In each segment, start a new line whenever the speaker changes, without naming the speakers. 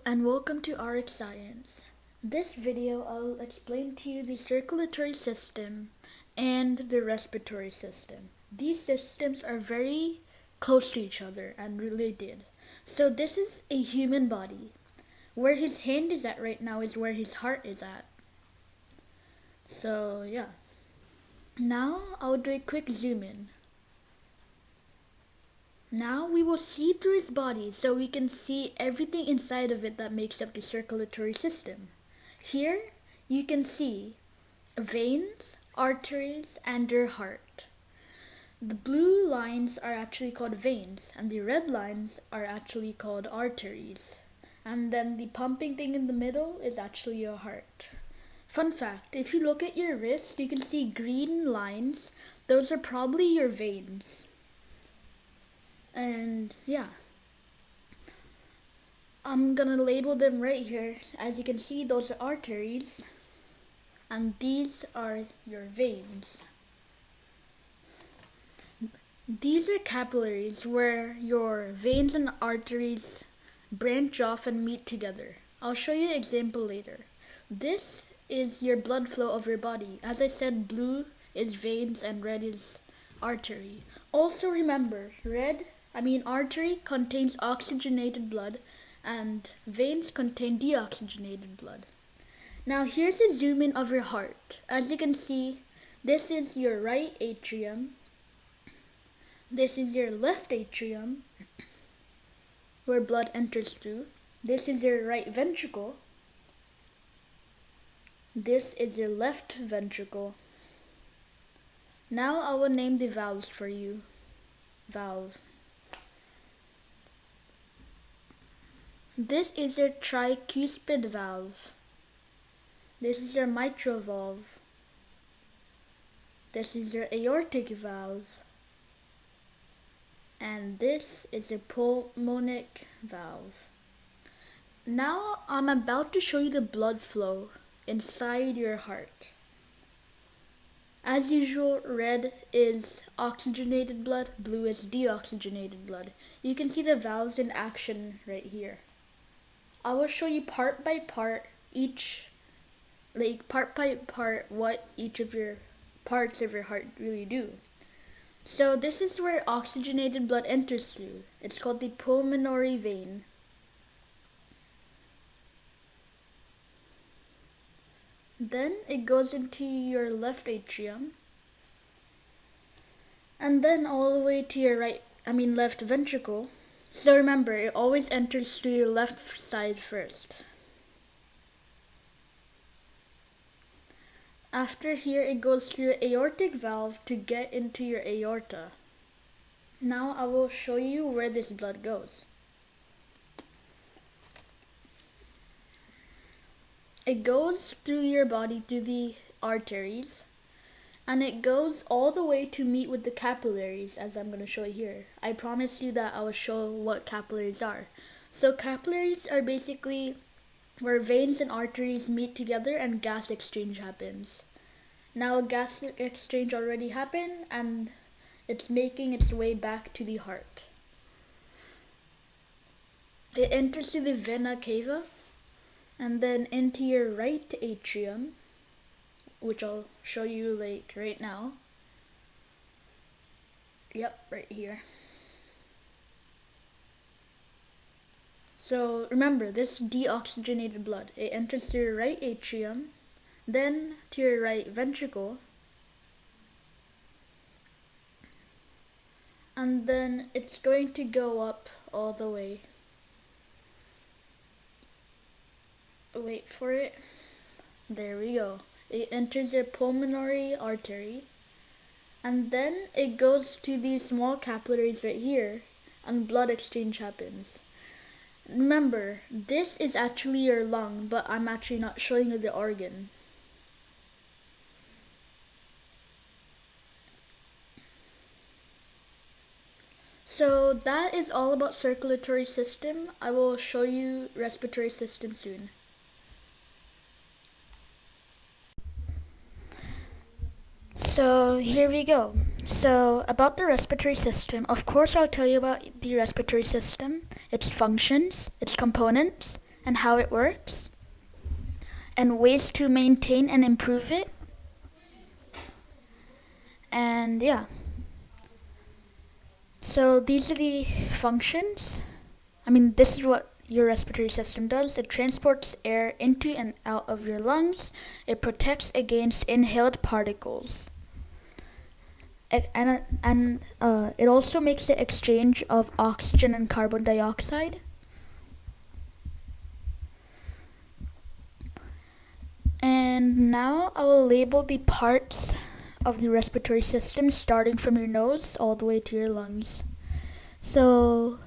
and welcome to RX Science. This video I'll explain to you the circulatory system and the respiratory system. These systems are very close to each other and related. So this is a human body. Where his hand is at right now is where his heart is at. So yeah. Now I'll do a quick zoom in. Now we will see through his body so we can see everything inside of it that makes up the circulatory system. Here you can see veins, arteries, and your heart. The blue lines are actually called veins and the red lines are actually called arteries. And then the pumping thing in the middle is actually your heart. Fun fact, if you look at your wrist, you can see green lines. Those are probably your veins. And yeah, I'm gonna label them right here. As you can see, those are arteries and these are your veins. These are capillaries where your veins and arteries branch off and meet together. I'll show you an example later. This is your blood flow of your body. As I said, blue is veins and red is artery. Also remember, artery contains oxygenated blood and veins contain deoxygenated blood. Now here's a zoom in of your heart. As you can see, this is your right atrium. This is your left atrium where blood enters through. This is your right ventricle. This is your left ventricle. Now I will name the valves for you. Valve. This is your tricuspid valve. This is your mitral valve. This is your aortic valve. And this is your pulmonic valve. Now I'm about to show you the blood flow inside your heart. As usual, red is oxygenated blood, blue is deoxygenated blood. You can see the valves in action right here. I will show you part by part what each of your parts of your heart really do. So this is where oxygenated blood enters through. It's called the pulmonary vein. Then it goes into your left atrium. And then all the way to your left ventricle. So remember, it always enters through your left side first. After here, it goes through your aortic valve to get into your aorta. Now I will show you where this blood goes. It goes through your body through the arteries, and it goes all the way to meet with the capillaries, as I'm going to show you here. I promised you that I will show what capillaries are. So capillaries are basically where veins and arteries meet together and gas exchange happens. Now gas exchange already happened and it's making its way back to the heart. It enters through the vena cava and then into your right atrium, which I'll show you right now. Yep, right here. So remember, this deoxygenated blood, it enters through your right atrium, then to your right ventricle, and then it's going to go up all the way. Wait for it. There we go. It enters your pulmonary artery, and then it goes to these small capillaries right here, and blood exchange happens. Remember, this is actually your lung, but I'm actually not showing you the organ. So that is all about circulatory system. I will show you respiratory system soon. So here we go. So about the respiratory system, of course I'll tell you about the respiratory system, its functions, its components, and how it works, and ways to maintain and improve it. And yeah, so these are the functions. This is what your respiratory system does. It transports air into and out of your lungs. It protects against inhaled particles. And it also makes the exchange of oxygen and carbon dioxide. And now I will label the parts of the respiratory system starting from your nose all the way to your lungs. So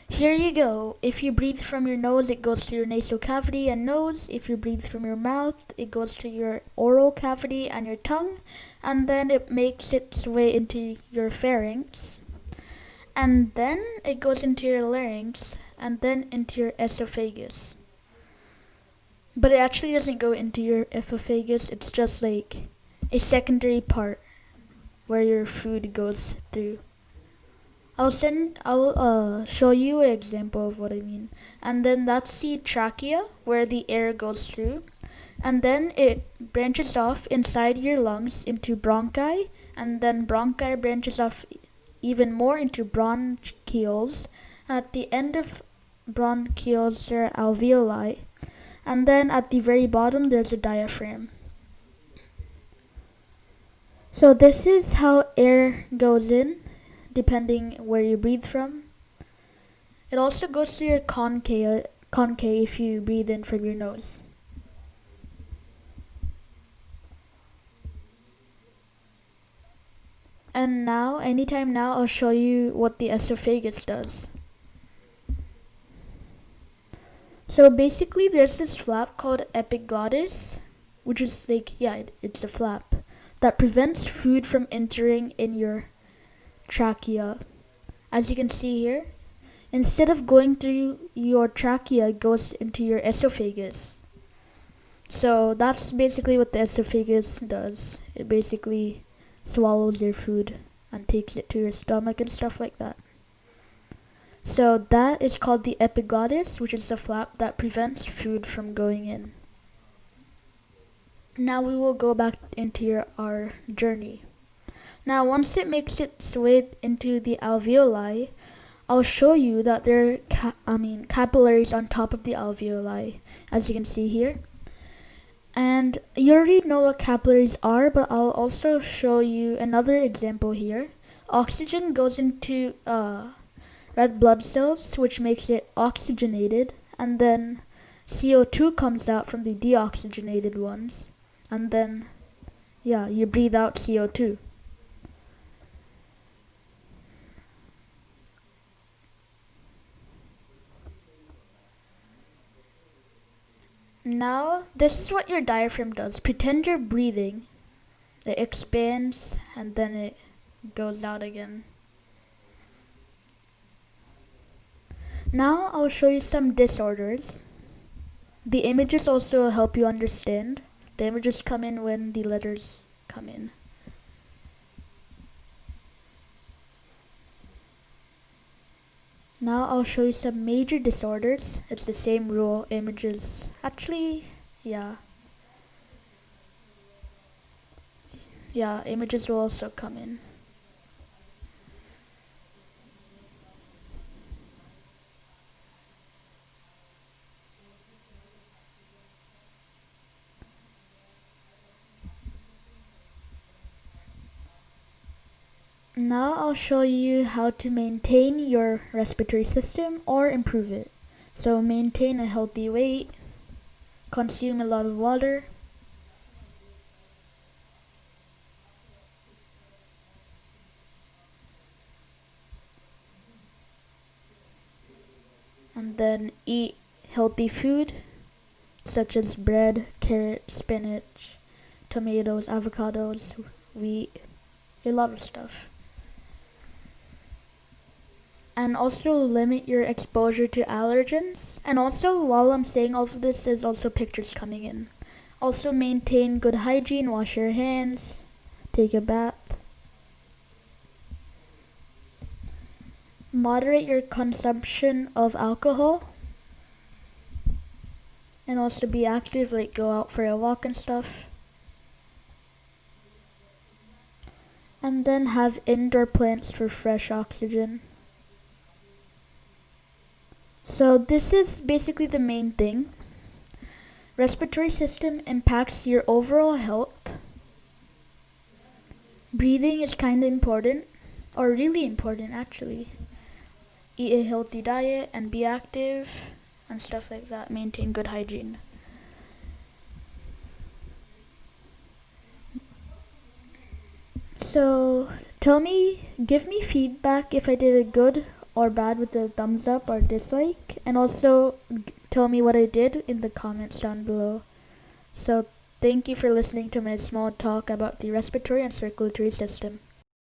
here you go. If you breathe from your nose, it goes to your nasal cavity and nose. If you breathe from your mouth, it goes to your oral cavity and your tongue. And then it makes its way into your pharynx. And then it goes into your larynx. And then into your esophagus. But it actually doesn't go into your esophagus. It's just like a secondary part where your food goes through. I'll show you an example of what I mean. And then that's the trachea, where the air goes through. And then it branches off inside your lungs into bronchi. And then bronchi branches off even more into bronchioles. At the end of bronchioles, there are alveoli. And then at the very bottom, there's a diaphragm. So this is how air goes in, depending where you breathe from. It also goes to your concha if you breathe in from your nose. And now, anytime now, I'll show you what the esophagus does. So basically, there's this flap called epiglottis, which is it's a flap that prevents food from entering in your trachea. As you can see here, instead of going through your trachea, it goes into your esophagus. So that's basically what the esophagus does. It basically swallows your food and takes it to your stomach and stuff like that. So that is called the epiglottis, which is the flap that prevents food from going in. Now we will go back into our journey. Now once it makes its way into the alveoli, I'll show you that there are capillaries on top of the alveoli, as you can see here. And you already know what capillaries are, but I'll also show you another example here. Oxygen goes into red blood cells, which makes it oxygenated, and then CO2 comes out from the deoxygenated ones, and then you breathe out CO2. Now this is what your diaphragm does. Pretend you're breathing. It expands and then it goes out again. Now I'll show you some disorders. The images also help you understand. The images come in when the letters come in. Now I'll show you some major disorders. It's the same rule, images. Images will also come in. Now I'll show you how to maintain your respiratory system or improve it. So maintain a healthy weight, consume a lot of water, and then eat healthy food such as bread, carrots, spinach, tomatoes, avocados, wheat, a lot of stuff. And also limit your exposure to allergens. And also, while I'm saying all of this, there's also pictures coming in. Also maintain good hygiene, wash your hands, take a bath. Moderate your consumption of alcohol. and also be active, like go out for a walk and stuff. And then have indoor plants for fresh oxygen. So this is basically the main thing. Respiratory system impacts your overall health. Breathing is kind of important, or really important actually. Eat a healthy diet and be active and stuff like that. Maintain good hygiene. So give me feedback if I did it good or bad with the thumbs up or dislike, and also tell me what I did in the comments down below. So thank you for listening to my small talk about the respiratory and circulatory system.